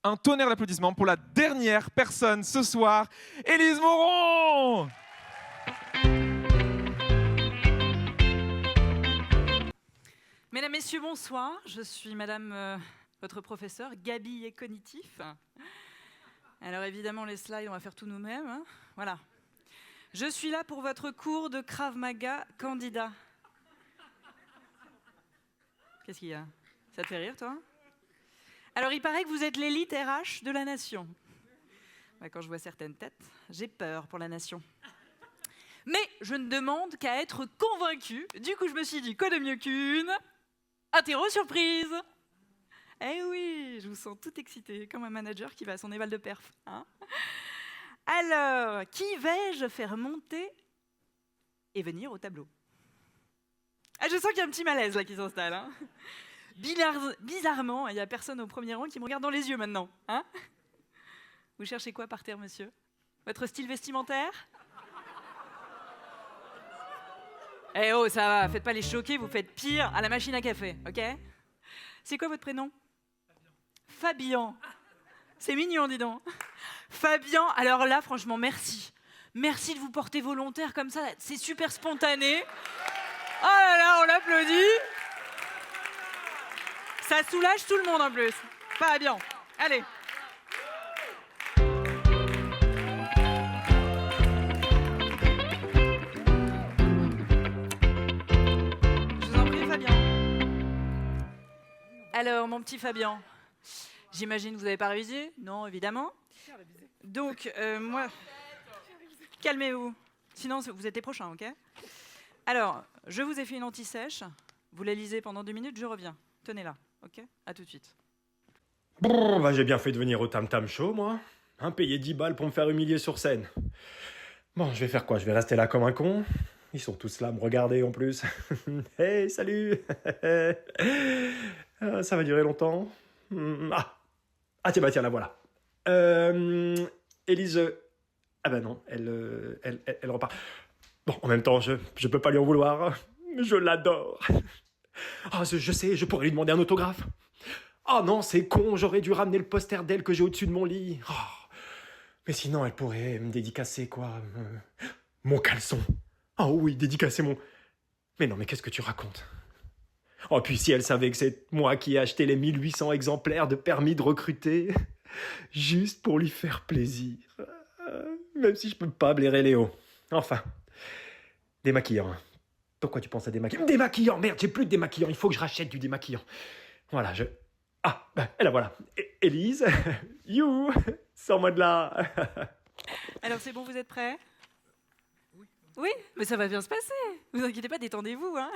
un tonnerre d'applaudissements pour la dernière personne ce soir, Élise Moron. Mesdames, Messieurs, bonsoir. Je suis Madame, votre professeure, Gabi et Cognitif. Alors évidemment, les slides, on va faire tout nous-mêmes. Hein. Voilà. Je suis là pour votre cours de Krav Maga candidat. Qu'est-ce qu'il y a? Ça te fait rire, toi? Alors, il paraît que vous êtes l'élite RH de la nation. Bah, quand je vois certaines têtes, j'ai peur pour la nation. Mais je ne demande qu'à être convaincue. Du coup, je me suis dit, quoi de mieux qu'une interro surprise? Eh oui, je vous sens tout excitée, comme un manager qui va à son éval de perf. Hein. Alors, qui vais-je faire monter et venir au tableau? Ah, je sens qu'il y a un petit malaise là qui s'installe. Hein. Bizarrement, il n'y a personne au premier rang qui me regarde dans les yeux maintenant. Hein. Vous cherchez quoi par terre, monsieur? Votre style vestimentaire? Eh oh, ça va, faites pas les choquer, vous faites pire à la machine à café, ok? C'est quoi votre prénom? Fabien. C'est mignon, dis donc. Fabien, alors là, franchement, merci. Merci de vous porter volontaire comme ça, c'est super spontané. Oh là là, on l'applaudit. Ça soulage tout le monde en plus. Fabien, allez. Alors, mon petit Fabien, j'imagine que vous n'avez pas révisé? Non, évidemment. Donc, moi... Calmez-vous. Sinon, vous êtes les prochains, ok? Alors, je vous ai fait une anti-sèche. Vous la lisez pendant 2 minutes, je reviens. Tenez-la, ok? À tout de suite. Brrr, bah j'ai bien fait de venir au Tam Tam Show, moi. Payer 10 balles pour me faire humilier sur scène. Bon, je vais faire quoi? Je vais rester là comme un con? Ils sont tous là à me regarder en plus. Hey, salut. Ça va durer longtemps. Ah tiens, la voilà. Élise... Ah bah non, elle repart. Bon, en même temps, je peux pas lui en vouloir. Je l'adore. Ah, je sais, je pourrais lui demander un autographe. Oh non, c'est con, j'aurais dû ramener le poster d'elle que j'ai au-dessus de mon lit. Oh. Mais sinon, elle pourrait me dédicacer quoi mon caleçon. Oh oui, dédicacer mon... Mais non, mais qu'est-ce que tu racontes? Oh, puis si elle savait que c'est moi qui ai acheté les 1800 exemplaires de permis de recruter, juste pour lui faire plaisir. Même si je peux pas blairer Léo. Enfin, démaquillant. Pourquoi tu penses à démaquillant? Démaquillant, merde, j'ai plus de démaquillant, il faut que je rachète du démaquillant. Voilà, Ah, ben, et la voilà. Élise, you, sors-moi de là. Alors, c'est bon, vous êtes prêts? Oui, mais ça va bien se passer. Vous inquiétez pas, détendez-vous. Hein.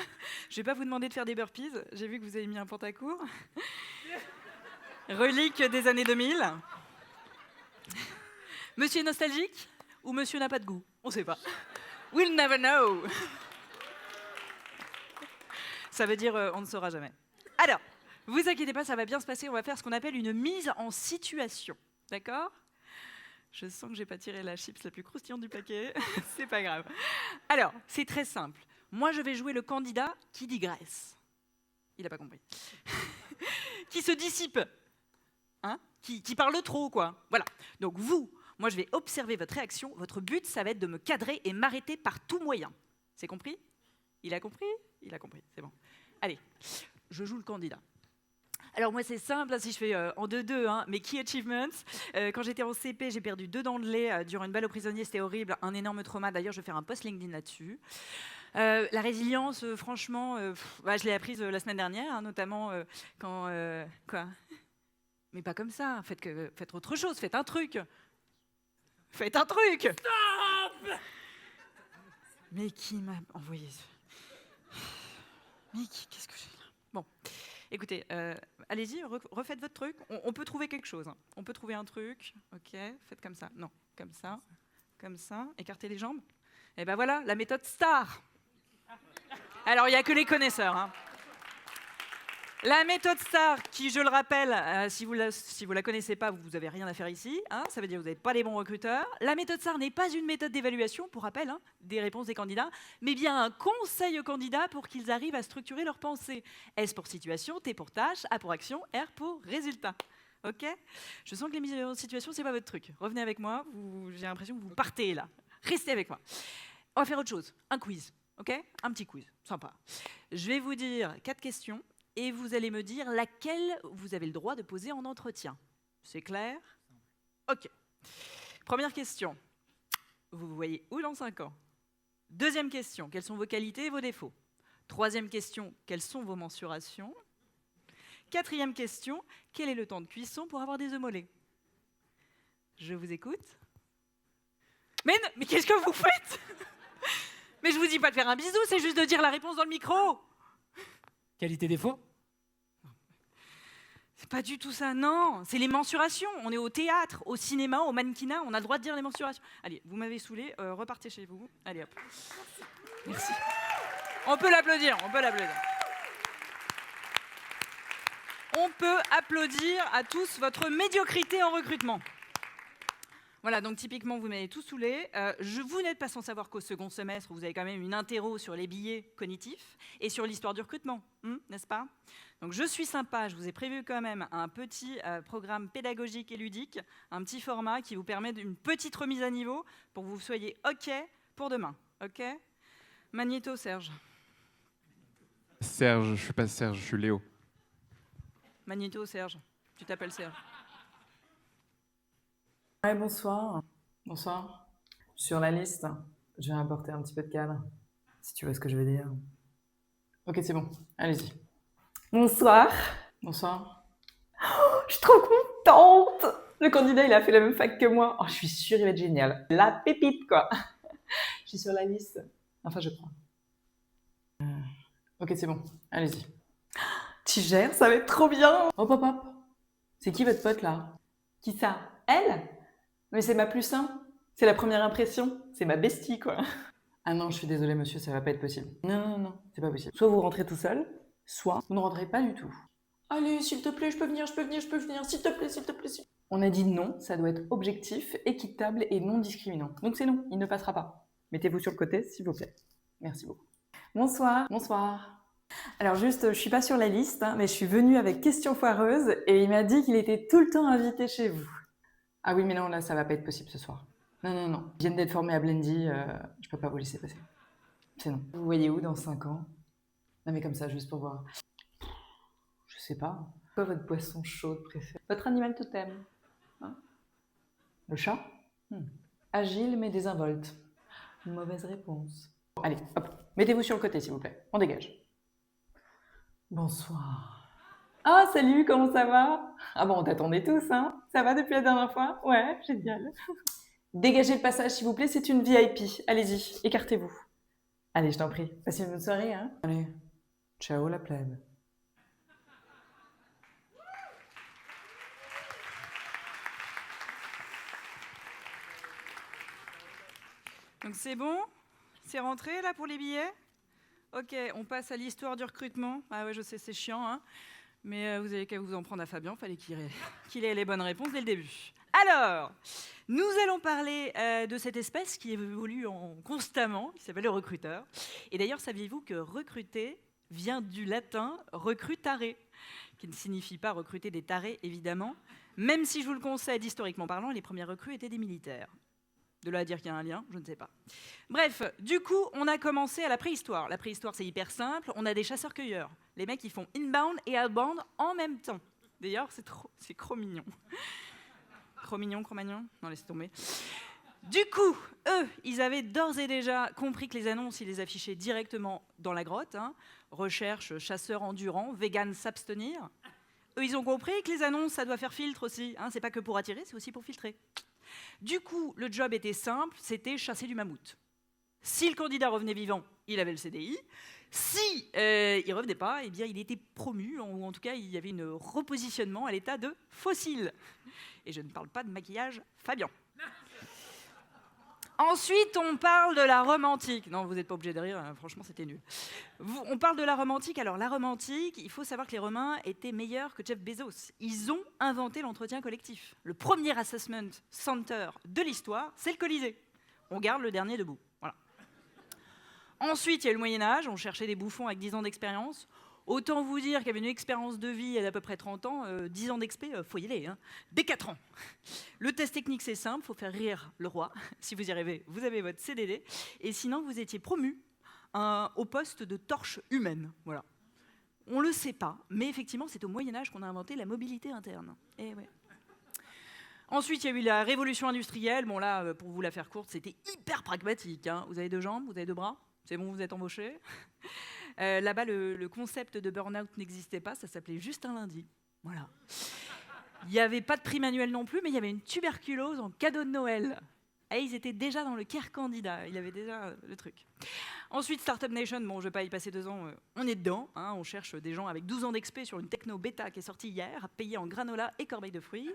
Je vais pas vous demander de faire des burpees. J'ai vu que vous avez mis un pantacourt. Relique des années 2000. Monsieur est nostalgique ou monsieur n'a pas de goût? On sait pas. We'll never know. Ça veut dire on ne saura jamais. Alors, vous inquiétez pas, ça va bien se passer. On va faire ce qu'on appelle une mise en situation. D'accord? Je sens que j'ai pas tiré la chips la plus croustillante du paquet. C'est pas grave. Alors, c'est très simple. Moi, je vais jouer le candidat qui digresse. Il a pas compris. Qui se dissipe. Hein? Qui parle trop, quoi. Voilà. Donc vous, moi, je vais observer votre réaction. Votre but, ça va être de me cadrer et m'arrêter par tout moyen. C'est compris? Il a compris? Il a compris, c'est bon. Allez, je joue le candidat. Alors moi c'est simple, hein, si je fais en 2-2, hein, mes key achievements. Quand j'étais en CP, j'ai perdu 2 dents de lait durant une balle au prisonnier, c'était horrible, un énorme trauma. D'ailleurs, je vais faire un post LinkedIn là-dessus. La résilience, franchement, je l'ai apprise la semaine dernière, hein, notamment quand... quoi? Mais pas comme ça, faites autre chose, faites un truc. Faites un truc. Stop. Mais qui m'a envoyé ça? Mais qu'est-ce que j'ai là? Bon. Écoutez, allez-y, refaites votre truc. On peut trouver quelque chose. Hein. On peut trouver un truc. Ok, faites comme ça. Non, comme ça. Comme ça. Écartez les jambes. Et ben voilà, la méthode STAR. Alors, il n'y a que les connaisseurs. Hein. La méthode STAR, qui, je le rappelle, si vous la connaissez pas, vous n'avez rien à faire ici. Hein, ça veut dire que vous n'êtes pas les bons recruteurs. La méthode STAR n'est pas une méthode d'évaluation, pour rappel, hein, des réponses des candidats, mais bien un conseil aux candidats pour qu'ils arrivent à structurer leurs pensées. S pour situation, T pour tâche, A pour action, R pour résultat. Ok? Je sens que les mises en situation, c'est pas votre truc. Revenez avec moi, j'ai l'impression que vous partez là. Restez avec moi. On va faire autre chose, un quiz, ok? Un petit quiz, sympa. Je vais vous dire 4 questions et vous allez me dire laquelle vous avez le droit de poser en entretien. C'est clair? Ok. Première question. Vous vous voyez où dans 5 ans? Deuxième question. Quelles sont vos qualités et vos défauts? Troisième question. Quelles sont vos mensurations? Quatrième question. Quel est le temps de cuisson pour avoir des œufs mollets? Je vous écoute. Mais qu'est-ce que vous faites? Mais je vous dis pas de faire un bisou, c'est juste de dire la réponse dans le micro. Qualité défaut? C'est pas du tout ça, non. C'est les mensurations. On est au théâtre, au cinéma, au mannequinat, on a le droit de dire les mensurations. Allez, vous m'avez saoulé, repartez chez vous. Allez hop. Merci. On peut l'applaudir, on peut l'applaudir. On peut applaudir à tous votre médiocrité en recrutement. Voilà, donc typiquement, vous m'avez tout saoulé. Vous n'êtes pas sans savoir qu'au second semestre, vous avez quand même une interro sur les billets cognitifs et sur l'histoire du recrutement, n'est-ce pas? Donc je suis sympa, je vous ai prévu quand même un petit programme pédagogique et ludique, un petit format qui vous permet d'une petite remise à niveau pour que vous soyez OK pour demain. OK? Magnéto, Serge. Serge, je suis pas Serge, je suis Léo. Magnéto, Serge. Tu t'appelles Serge. Ouais, bonsoir. Bonsoir. Sur la liste, je vais apporter un petit peu de cadre, si tu vois ce que je veux dire. Ok, c'est bon. Allez-y. Bonsoir. Bonsoir. Je suis trop contente. Le candidat, il a fait la même fac que moi. Oh, je suis sûre, il va être génial. La pépite, quoi. Je suis sur la liste. Enfin, je crois. Ok, c'est bon. Allez-y. Tu gères, ça va être trop bien. Hop, hop, hop. C'est qui votre pote, là? Qui ça? Elle? Mais c'est ma plus un. C'est la première impression. C'est ma bestie, quoi. Ah non, je suis désolée, monsieur, ça va pas être possible. Non, non, non, c'est pas possible. Soit vous rentrez tout seul, soit... Vous ne rentrez pas du tout. Allez, s'il te plaît, je peux venir, s'il te plaît, s'il te plaît. On a dit non, ça doit être objectif, équitable et non discriminant. Donc c'est non, il ne passera pas. Mettez-vous sur le côté, s'il vous plaît. Merci beaucoup. Bonsoir. Bonsoir. Alors juste, je suis pas sur la liste, mais je suis venue avec question foireuse et il m'a dit qu'il était tout le temps invité chez vous. Ah oui, mais non, là, ça va pas être possible ce soir. Non, non, non. Ils viennent d'être formés à Blendy, je peux pas vous laisser passer. C'est non. Vous voyez où dans 5 ans? Non, mais comme ça, juste pour voir. Je sais pas. Quoi votre boisson chaude préférée? Votre animal totem? Le chat? Agile mais désinvolte. Mauvaise réponse. Allez, hop. Mettez-vous sur le côté, s'il vous plaît. On dégage. Bonsoir. Ah, salut, comment ça va? Ah bon, on t'attendait tous, hein? Ça va depuis la dernière fois? Ouais, génial. Dégagez le passage, s'il vous plaît, c'est une VIP. Allez-y, écartez-vous. Allez, je t'en prie. Passez une bonne soirée, hein? Allez. Ciao, la plèbe. Donc c'est bon? C'est rentré là pour les billets? Ok, on passe à l'histoire du recrutement. Ah ouais, je sais, c'est chiant, hein. Mais vous avez qu'à vous en prendre à Fabien, fallait qu'il ait les bonnes réponses dès le début. Alors, nous allons parler de cette espèce qui évolue constamment, qui s'appelle le recruteur. Et d'ailleurs, saviez-vous que recruter vient du latin recrutare, qui ne signifie pas recruter des tarés, évidemment, même si je vous le concède, historiquement parlant, les premières recrues étaient des militaires. De là à dire qu'il y a un lien, je ne sais pas. Bref, du coup, on a commencé à la préhistoire. La préhistoire, c'est hyper simple. On a des chasseurs-cueilleurs. Les mecs, ils font inbound et outbound en même temps. D'ailleurs, c'est trop mignon. Cro-Magnon? Non, laissez tomber. Du coup, eux, ils avaient d'ores et déjà compris que les annonces, ils les affichaient directement dans la grotte. Hein. Recherche, chasseur endurant, vegan s'abstenir. Eux, ils ont compris que les annonces, ça doit faire filtre aussi. Hein. C'est pas que pour attirer, c'est aussi pour filtrer. Du coup, le job était simple, c'était chasser du mammouth. Si le candidat revenait vivant, il avait le CDI. Si il revenait pas, eh bien, il était promu, ou en tout cas, il y avait un repositionnement à l'état de fossile. Et je ne parle pas de maquillage Fabien. Ensuite, on parle de la Rome antique. Non, vous n'êtes pas obligé de rire, hein, franchement, c'était nul. On parle de la Rome antique. Alors, la Rome antique, il faut savoir que les Romains étaient meilleurs que Jeff Bezos. Ils ont inventé l'entretien collectif. Le premier assessment center de l'histoire, c'est le Colisée. On garde le dernier debout. Voilà. Ensuite, il y a eu le Moyen-Âge. On cherchait des bouffons avec 10 ans d'expérience. Autant vous dire qu'il y avait une expérience de vie d'à peu près 30 ans, 10 ans d'expé, faut y aller, hein. Dès 4 ans. Le test technique, c'est simple, faut faire rire le roi. Si vous y arrivez, vous avez votre CDD. Et sinon, vous étiez promu au poste de torche humaine. Voilà. On le sait pas, mais effectivement, c'est au Moyen-Âge qu'on a inventé la mobilité interne. Et ouais. Ensuite, il y a eu la révolution industrielle. Bon là, pour vous la faire courte, c'était hyper pragmatique, hein. Vous avez 2 jambes, vous avez 2 bras, c'est bon, vous êtes embauché. Là-bas, le concept de burn-out n'existait pas, ça s'appelait juste un lundi. Voilà. Il n'y avait pas de prime annuelle non plus, mais il y avait une tuberculose en cadeau de Noël. Et ils étaient déjà dans le care candidat, il avait déjà le truc. Ensuite, Startup Nation, bon, je ne vais pas y passer 2 ans, on est dedans, hein, on cherche des gens avec 12 ans d'expé sur une techno bêta qui est sortie hier, payée en granola et corbeille de fruits.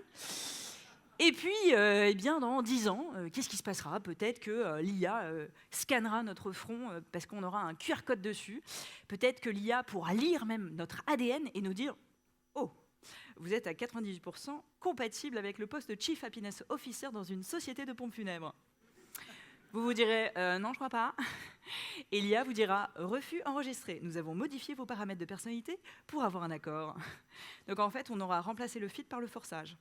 Et puis, eh bien, dans 10 ans, qu'est-ce qui se passera? Peut-être que l'IA scannera notre front parce qu'on aura un QR code dessus. Peut-être que l'IA pourra lire même notre ADN et nous dire « Oh, vous êtes à 98% compatible avec le poste de Chief Happiness Officer dans une société de pompes funèbres. » Vous vous direz « Non, je crois pas. » Et l'IA vous dira « Refus enregistré. Nous avons modifié vos paramètres de personnalité pour avoir un accord. » Donc en fait, on aura remplacé le fit par le forçage.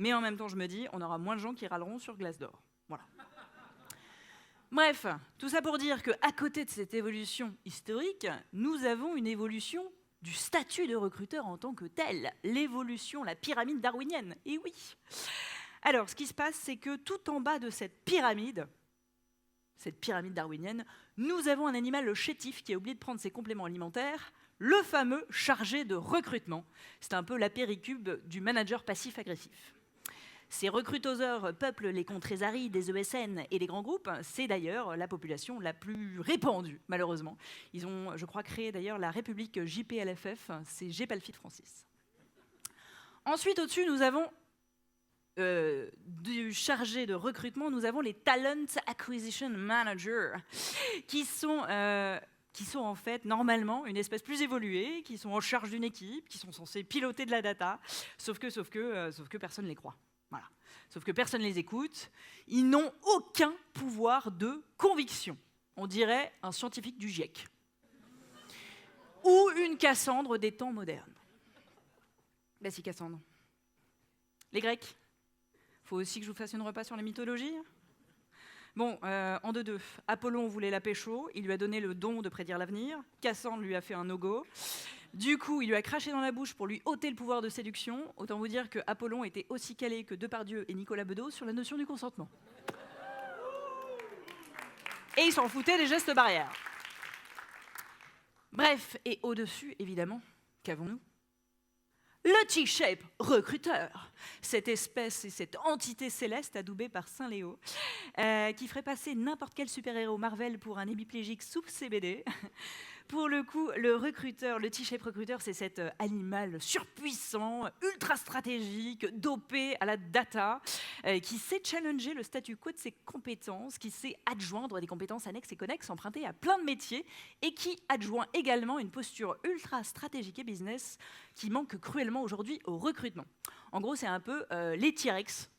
Mais en même temps, je me dis, on aura moins de gens qui râleront sur Glassdoor. Voilà. Bref, tout ça pour dire qu'à côté de cette évolution historique, nous avons une évolution du statut de recruteur en tant que tel. L'évolution, la pyramide darwinienne. Et oui. Alors, ce qui se passe, c'est que tout en bas de cette pyramide darwinienne, nous avons un animal chétif qui a oublié de prendre ses compléments alimentaires, le fameux chargé de recrutement. C'est un peu la péricube du manager passif-agressif. Ces recrutoseurs peuplent les contrées arides des ESN et des grands groupes. C'est d'ailleurs la population la plus répandue, malheureusement. Ils ont, je crois, créé d'ailleurs la République JPLFF, c'est Gepalfi de Francis. Ensuite, au-dessus, nous avons du chargé de recrutement, nous avons les Talent Acquisition Managers, qui sont en fait normalement une espèce plus évoluée, qui sont en charge d'une équipe, qui sont censés piloter de la data, sauf que personne ne les croit. Voilà. Sauf que personne ne les écoute. Ils n'ont aucun pouvoir de conviction. On dirait un scientifique du GIEC. Ou une Cassandre des temps modernes. Ben si, Cassandre. Les Grecs. Faut aussi que je vous fasse une repas sur la mythologie. Bon, en 2-2. Apollon voulait la pécho, il lui a donné le don de prédire l'avenir. Cassandre lui a fait un no-go. Du coup, il lui a craché dans la bouche pour lui ôter le pouvoir de séduction. Autant vous dire que Apollon était aussi calé que Depardieu et Nicolas Bedos sur la notion du consentement. Et il s'en foutait des gestes barrières. Bref, et au-dessus, évidemment, qu'avons-nous? Le T-Shape recruteur, cette espèce et cette entité céleste adoubée par Saint Léo, qui ferait passer n'importe quel super-héros Marvel pour un hémiplégique sous CBD. Pour le coup, le recruteur, le T-Shape recruteur, c'est cet animal surpuissant, ultra stratégique, dopé à la data, qui sait challenger le statu quo de ses compétences, qui sait adjoindre des compétences annexes et connexes empruntées à plein de métiers, et qui adjoint également une posture ultra stratégique et business qui manque cruellement aujourd'hui au recrutement. En gros, c'est un peu les T-Rex,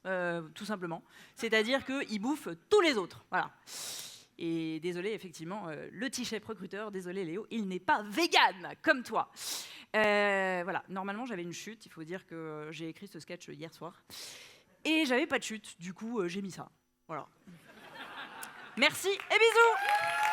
tout simplement. C'est-à-dire qu'ils bouffent tous les autres. Voilà. Et désolé, effectivement, le T-Shape recruteur, désolé Léo, il n'est pas vegan comme toi. Voilà, normalement j'avais une chute, il faut dire que j'ai écrit ce sketch hier soir. Et j'avais pas de chute, du coup j'ai mis ça. Voilà. Merci et bisous.